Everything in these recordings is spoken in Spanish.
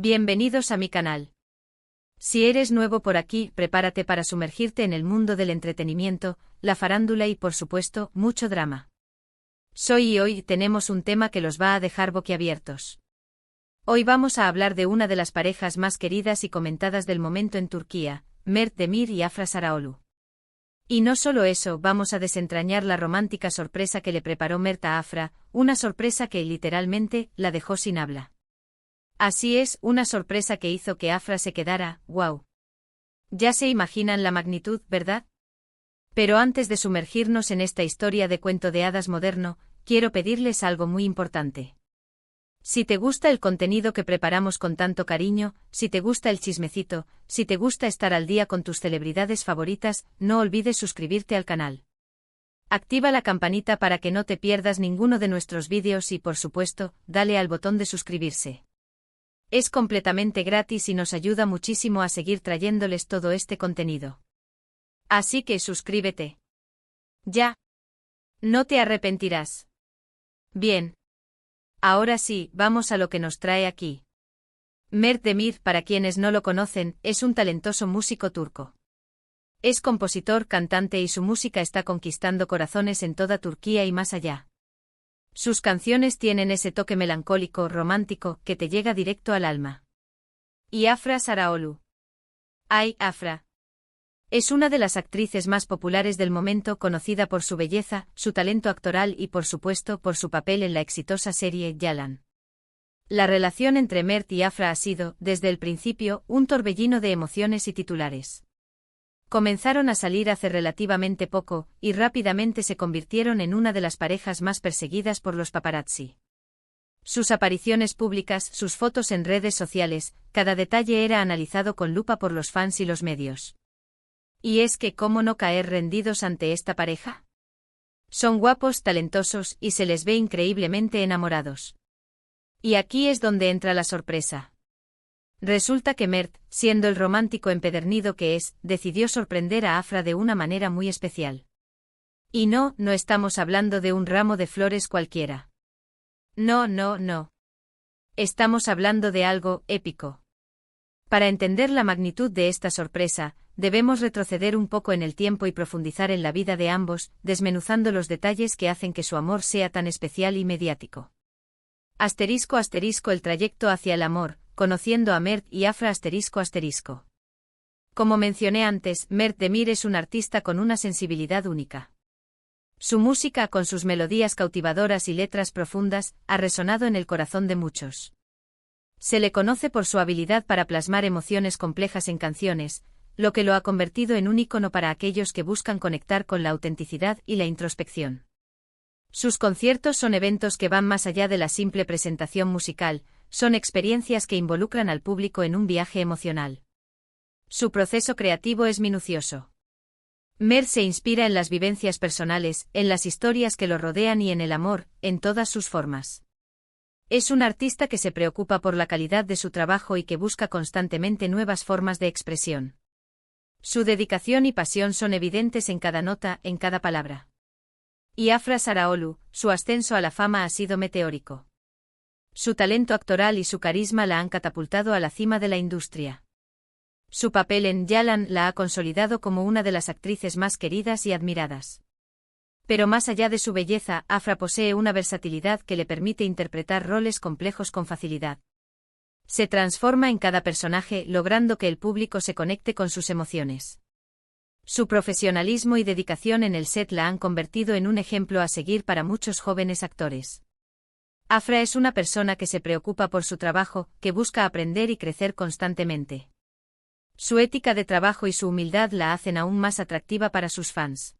Bienvenidos a mi canal. Si eres nuevo por aquí, prepárate para sumergirte en el mundo del entretenimiento, la farándula y por supuesto, mucho drama. Hoy tenemos un tema que los va a dejar boquiabiertos. Hoy vamos a hablar de una de las parejas más queridas y comentadas del momento en Turquía, Mert Demir y Afra Sarıoğlu. Y no solo eso, vamos a desentrañar la romántica sorpresa que le preparó Mert a Afra, una sorpresa que literalmente la dejó sin habla. Así es, una sorpresa que hizo que Afra se quedara, wow. Ya se imaginan la magnitud, ¿verdad? Pero antes de sumergirnos en esta historia de cuento de hadas moderno, quiero pedirles algo muy importante. Si te gusta el contenido que preparamos con tanto cariño, si te gusta el chismecito, si te gusta estar al día con tus celebridades favoritas, no olvides suscribirte al canal. Activa la campanita para que no te pierdas ninguno de nuestros vídeos y por supuesto, dale al botón de suscribirse. Es completamente gratis y nos ayuda muchísimo a seguir trayéndoles todo este contenido. Así que suscríbete. Ya. No te arrepentirás. Bien. Ahora sí, vamos a lo que nos trae aquí. Mert Demir, para quienes no lo conocen, es un talentoso músico turco. Es compositor, cantante y su música está conquistando corazones en toda Turquía y más allá. Sus canciones tienen ese toque melancólico, romántico, que te llega directo al alma. Y Afra Sarıoğlu. ¡Ay, Afra! Es una de las actrices más populares del momento, conocida por su belleza, su talento actoral y por supuesto por su papel en la exitosa serie Yalan. La relación entre Mert y Afra ha sido, desde el principio, un torbellino de emociones y titulares. Comenzaron a salir hace relativamente poco, y rápidamente se convirtieron en una de las parejas más perseguidas por los paparazzi. Sus apariciones públicas, sus fotos en redes sociales, cada detalle era analizado con lupa por los fans y los medios. Y es que ¿cómo no caer rendidos ante esta pareja? Son guapos, talentosos, y se les ve increíblemente enamorados. Y aquí es donde entra la sorpresa. Resulta que Mert, siendo el romántico empedernido que es, decidió sorprender a Afra de una manera muy especial. Y no estamos hablando de un ramo de flores cualquiera. No. Estamos hablando de algo épico. Para entender la magnitud de esta sorpresa, debemos retroceder un poco en el tiempo y profundizar en la vida de ambos, desmenuzando los detalles que hacen que su amor sea tan especial y mediático. *** El trayecto hacia el amor, conociendo a Mert y Afra ***. Como mencioné antes, Mert Demir es un artista con una sensibilidad única. Su música, con sus melodías cautivadoras y letras profundas, ha resonado en el corazón de muchos. Se le conoce por su habilidad para plasmar emociones complejas en canciones, lo que lo ha convertido en un ícono para aquellos que buscan conectar con la autenticidad y la introspección. Sus conciertos son eventos que van más allá de la simple presentación musical, son experiencias que involucran al público en un viaje emocional. Su proceso creativo es minucioso. Mert se inspira en las vivencias personales, en las historias que lo rodean y en el amor, en todas sus formas. Es un artista que se preocupa por la calidad de su trabajo y que busca constantemente nuevas formas de expresión. Su dedicación y pasión son evidentes en cada nota, en cada palabra. Y Afra Sarıoğlu, su ascenso a la fama ha sido meteórico. Su talento actoral y su carisma la han catapultado a la cima de la industria. Su papel en Yalan la ha consolidado como una de las actrices más queridas y admiradas. Pero más allá de su belleza, Afra posee una versatilidad que le permite interpretar roles complejos con facilidad. Se transforma en cada personaje, logrando que el público se conecte con sus emociones. Su profesionalismo y dedicación en el set la han convertido en un ejemplo a seguir para muchos jóvenes actores. Afra es una persona que se preocupa por su trabajo, que busca aprender y crecer constantemente. Su ética de trabajo y su humildad la hacen aún más atractiva para sus fans.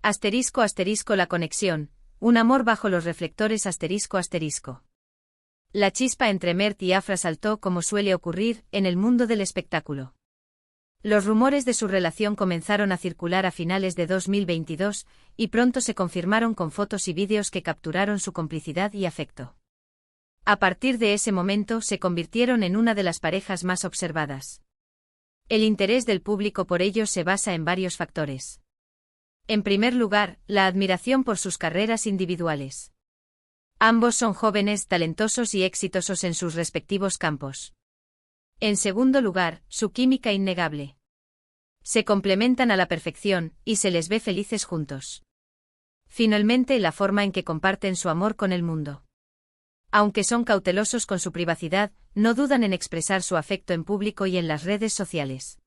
*** La conexión, un amor bajo los reflectores ***. La chispa entre Mert y Afra saltó como suele ocurrir en el mundo del espectáculo. Los rumores de su relación comenzaron a circular a finales de 2022, y pronto se confirmaron con fotos y vídeos que capturaron su complicidad y afecto. A partir de ese momento se convirtieron en una de las parejas más observadas. El interés del público por ellos se basa en varios factores. En primer lugar, la admiración por sus carreras individuales. Ambos son jóvenes, talentosos y exitosos en sus respectivos campos. En segundo lugar, su química innegable. Se complementan a la perfección, y se les ve felices juntos. Finalmente, la forma en que comparten su amor con el mundo. Aunque son cautelosos con su privacidad, no dudan en expresar su afecto en público y en las redes sociales.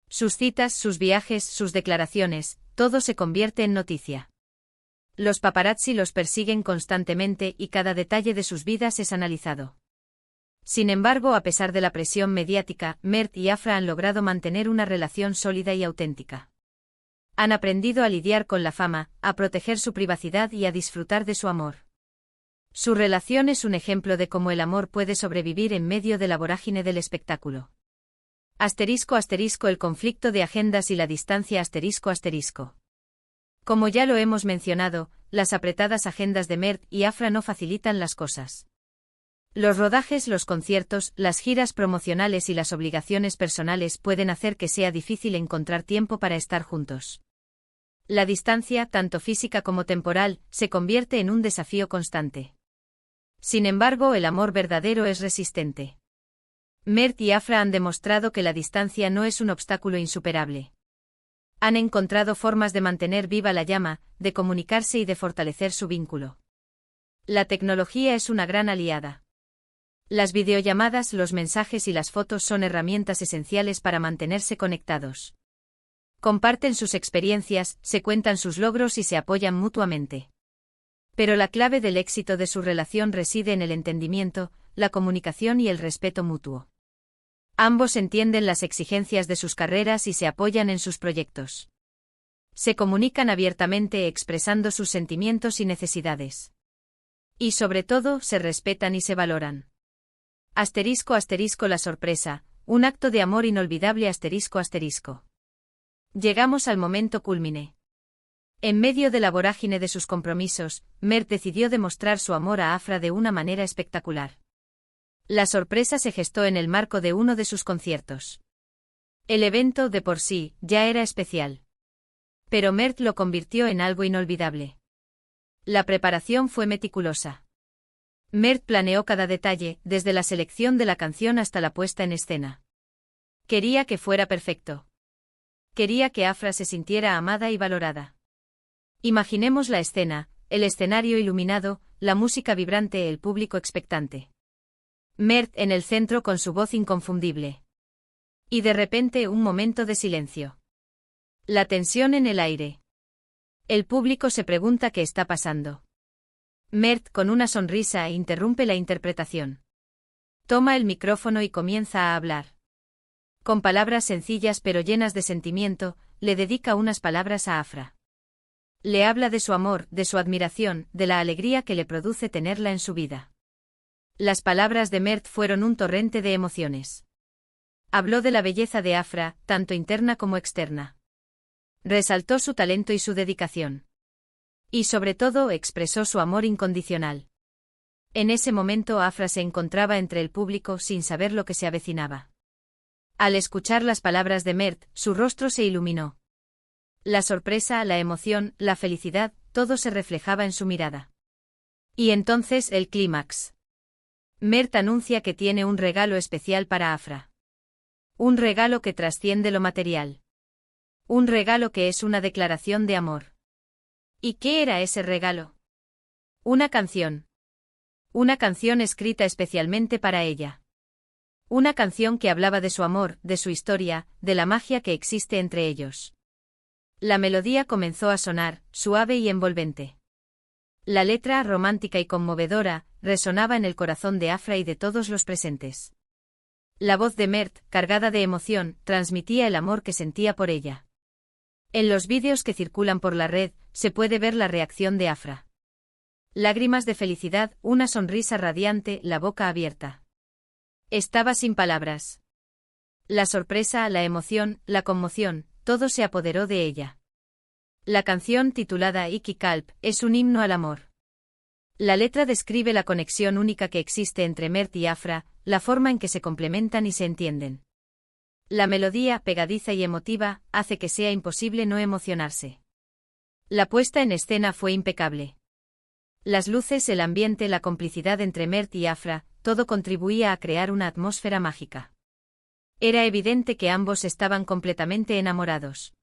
Sus citas, sus viajes, sus declaraciones, todo se convierte en noticia. Los paparazzi los persiguen constantemente y cada detalle de sus vidas es analizado. Sin embargo, a pesar de la presión mediática, Mert y Afra han logrado mantener una relación sólida y auténtica. Han aprendido a lidiar con la fama, a proteger su privacidad y a disfrutar de su amor. Su relación es un ejemplo de cómo el amor puede sobrevivir en medio de la vorágine del espectáculo. *** El conflicto de agendas y la distancia ***. Como ya lo hemos mencionado, las apretadas agendas de Mert y Afra no facilitan las cosas. Los rodajes, los conciertos, las giras promocionales y las obligaciones personales pueden hacer que sea difícil encontrar tiempo para estar juntos. La distancia, tanto física como temporal, se convierte en un desafío constante. Sin embargo, el amor verdadero es resistente. Mert y Afra han demostrado que la distancia no es un obstáculo insuperable. Han encontrado formas de mantener viva la llama, de comunicarse y de fortalecer su vínculo. La tecnología es una gran aliada. Las videollamadas, los mensajes y las fotos son herramientas esenciales para mantenerse conectados. Comparten sus experiencias, se cuentan sus logros y se apoyan mutuamente. Pero la clave del éxito de su relación reside en el entendimiento, la comunicación y el respeto mutuo. Ambos entienden las exigencias de sus carreras y se apoyan en sus proyectos. Se comunican abiertamente expresando sus sentimientos y necesidades. Y sobre todo, se respetan y se valoran. La sorpresa, un acto de amor inolvidable ***. Llegamos al momento cúlmine. En medio de la vorágine de sus compromisos, Mert decidió demostrar su amor a Afra de una manera espectacular. La sorpresa se gestó en el marco de uno de sus conciertos. El evento, de por sí, ya era especial. Pero Mert lo convirtió en algo inolvidable. La preparación fue meticulosa. Mert planeó cada detalle, desde la selección de la canción hasta la puesta en escena. Quería que fuera perfecto. Quería que Afra se sintiera amada y valorada. Imaginemos la escena, el escenario iluminado, la música vibrante, el público expectante. Mert en el centro con su voz inconfundible. Y de repente un momento de silencio. La tensión en el aire. El público se pregunta qué está pasando. Mert, con una sonrisa, interrumpe la interpretación. Toma el micrófono y comienza a hablar. Con palabras sencillas pero llenas de sentimiento, le dedica unas palabras a Afra. Le habla de su amor, de su admiración, de la alegría que le produce tenerla en su vida. Las palabras de Mert fueron un torrente de emociones. Habló de la belleza de Afra, tanto interna como externa. Resaltó su talento y su dedicación. Y sobre todo expresó su amor incondicional. En ese momento Afra se encontraba entre el público sin saber lo que se avecinaba. Al escuchar las palabras de Mert, su rostro se iluminó. La sorpresa, la emoción, la felicidad, todo se reflejaba en su mirada. Y entonces el clímax. Mert anuncia que tiene un regalo especial para Afra. Un regalo que trasciende lo material. Un regalo que es una declaración de amor. ¿Y qué era ese regalo? Una canción. Una canción escrita especialmente para ella. Una canción que hablaba de su amor, de su historia, de la magia que existe entre ellos. La melodía comenzó a sonar, suave y envolvente. La letra, romántica y conmovedora, resonaba en el corazón de Afra y de todos los presentes. La voz de Mert, cargada de emoción, transmitía el amor que sentía por ella. En los vídeos que circulan por la red, se puede ver la reacción de Afra. Lágrimas de felicidad, una sonrisa radiante, la boca abierta. Estaba sin palabras. La sorpresa, la emoción, la conmoción, todo se apoderó de ella. La canción, titulada Iki Kalp, es un himno al amor. La letra describe la conexión única que existe entre Mert y Afra, la forma en que se complementan y se entienden. La melodía, pegadiza y emotiva, hace que sea imposible no emocionarse. La puesta en escena fue impecable. Las luces, el ambiente, la complicidad entre Mert y Afra, todo contribuía a crear una atmósfera mágica. Era evidente que ambos estaban completamente enamorados.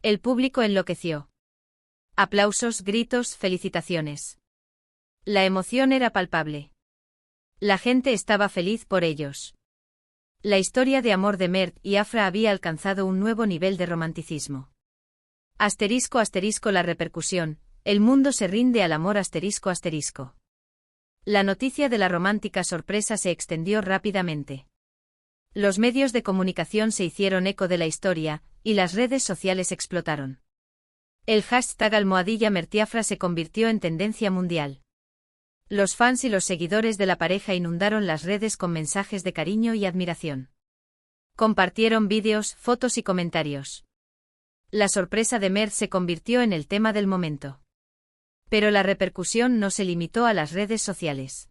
El público enloqueció. Aplausos, gritos, felicitaciones. La emoción era palpable. La gente estaba feliz por ellos. La historia de amor de Mert y Afra había alcanzado un nuevo nivel de romanticismo. Asterisco asterisco la repercusión, el mundo se rinde al amor asterisco asterisco. La noticia de la romántica sorpresa se extendió rápidamente. Los medios de comunicación se hicieron eco de la historia, y las redes sociales explotaron. El hashtag #Mert-y-Afra se convirtió en tendencia mundial. Los fans y los seguidores de la pareja inundaron las redes con mensajes de cariño y admiración. Compartieron vídeos, fotos y comentarios. La sorpresa de Mert se convirtió en el tema del momento. Pero la repercusión no se limitó a las redes sociales.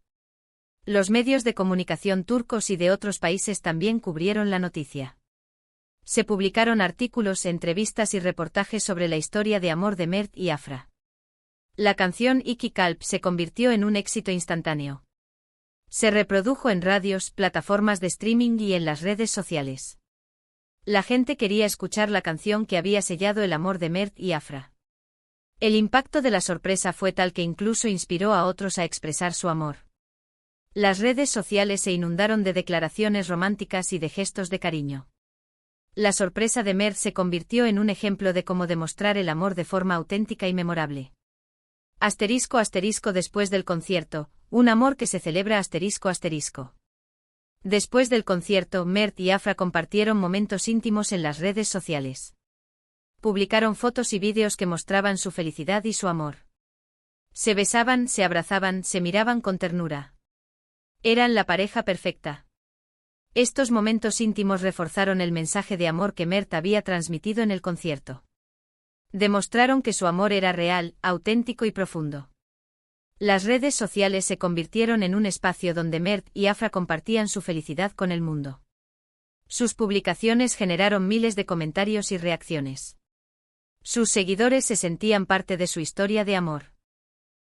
Los medios de comunicación turcos y de otros países también cubrieron la noticia. Se publicaron artículos, entrevistas y reportajes sobre la historia de amor de Mert y Afra. La canción Iki Kalp se convirtió en un éxito instantáneo. Se reprodujo en radios, plataformas de streaming y en las redes sociales. La gente quería escuchar la canción que había sellado el amor de Mert y Afra. El impacto de la sorpresa fue tal que incluso inspiró a otros a expresar su amor. Las redes sociales se inundaron de declaraciones románticas y de gestos de cariño. La sorpresa de Mert se convirtió en un ejemplo de cómo demostrar el amor de forma auténtica y memorable. Asterisco asterisco después del concierto, un amor que se celebra asterisco asterisco. Después del concierto, Mert y Afra compartieron momentos íntimos en las redes sociales. Publicaron fotos y vídeos que mostraban su felicidad y su amor. Se besaban, se abrazaban, se miraban con ternura. Eran la pareja perfecta. Estos momentos íntimos reforzaron el mensaje de amor que Mert había transmitido en el concierto. Demostraron que su amor era real, auténtico y profundo. Las redes sociales se convirtieron en un espacio donde Mert y Afra compartían su felicidad con el mundo. Sus publicaciones generaron miles de comentarios y reacciones. Sus seguidores se sentían parte de su historia de amor.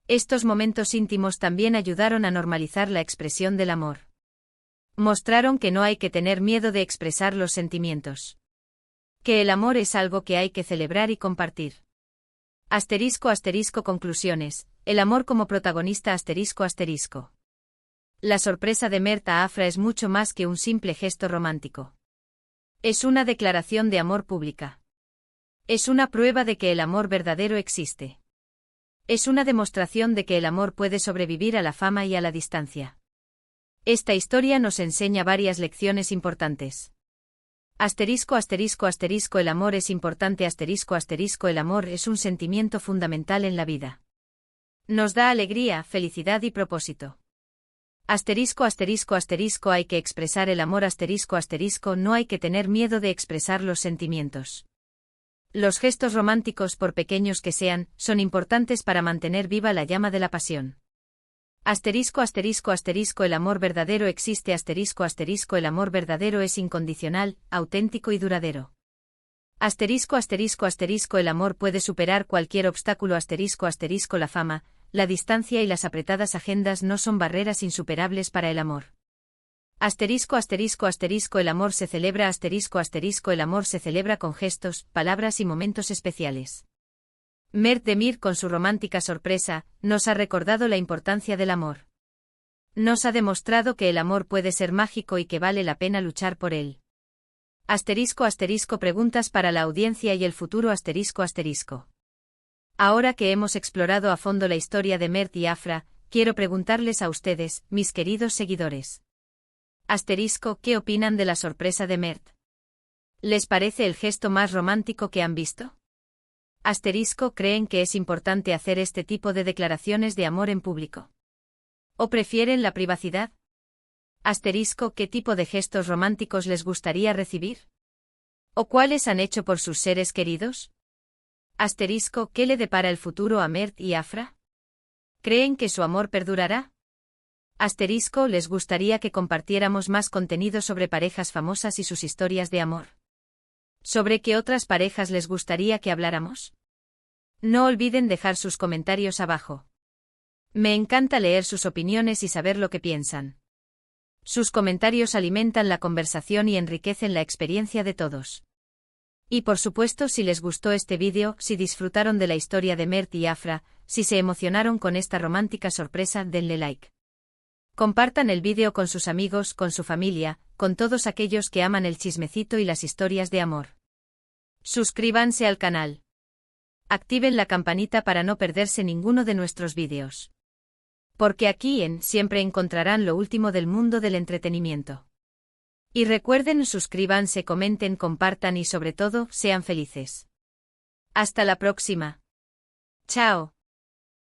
Estos momentos íntimos también ayudaron a normalizar la expresión del amor. Mostraron que no hay que tener miedo de expresar los sentimientos. Que el amor es algo que hay que celebrar y compartir. Asterisco asterisco conclusiones, el amor como protagonista asterisco asterisco. La sorpresa de Mert a Afra es mucho más que un simple gesto romántico. Es una declaración de amor pública. Es una prueba de que el amor verdadero existe. Es una demostración de que el amor puede sobrevivir a la fama y a la distancia. Esta historia nos enseña varias lecciones importantes. Asterisco asterisco asterisco el amor es importante asterisco asterisco el amor es un sentimiento fundamental en la vida. Nos da alegría, felicidad y propósito. Asterisco asterisco asterisco hay que expresar el amor asterisco asterisco no hay que tener miedo de expresar los sentimientos. Los gestos románticos, por pequeños que sean, son importantes para mantener viva la llama de la pasión. Asterisco asterisco asterisco el amor verdadero existe asterisco asterisco el amor verdadero es incondicional, auténtico y duradero. Asterisco asterisco asterisco el amor puede superar cualquier obstáculo asterisco asterisco la fama, la distancia y las apretadas agendas no son barreras insuperables para el amor. Asterisco asterisco asterisco el amor se celebra asterisco asterisco el amor se celebra con gestos, palabras y momentos especiales. Mert Demir con su romántica sorpresa, nos ha recordado la importancia del amor. Nos ha demostrado que el amor puede ser mágico y que vale la pena luchar por él. Asterisco asterisco preguntas para la audiencia y el futuro asterisco asterisco. Ahora que hemos explorado a fondo la historia de Mert y Afra, quiero preguntarles a ustedes, mis queridos seguidores. Asterisco, ¿qué opinan de la sorpresa de Mert? ¿Les parece el gesto más romántico que han visto? Asterisco, ¿creen que es importante hacer este tipo de declaraciones de amor en público? ¿O prefieren la privacidad? Asterisco, ¿qué tipo de gestos románticos les gustaría recibir? ¿O cuáles han hecho por sus seres queridos? Asterisco, ¿qué le depara el futuro a Mert y Afra? ¿Creen que su amor perdurará? Asterisco, ¿les gustaría que compartiéramos más contenido sobre parejas famosas y sus historias de amor? ¿Sobre qué otras parejas les gustaría que habláramos? No olviden dejar sus comentarios abajo. Me encanta leer sus opiniones y saber lo que piensan. Sus comentarios alimentan la conversación y enriquecen la experiencia de todos. Y por supuesto, si les gustó este vídeo, si disfrutaron de la historia de Mert y Afra, si se emocionaron con esta romántica sorpresa, denle like. Compartan el vídeo con sus amigos, con su familia, con todos aquellos que aman el chismecito y las historias de amor. Suscríbanse al canal. Activen la campanita para no perderse ninguno de nuestros vídeos. Porque aquí siempre encontrarán lo último del mundo del entretenimiento. Y recuerden, suscríbanse, comenten, compartan y sobre todo, sean felices. Hasta la próxima. Chao.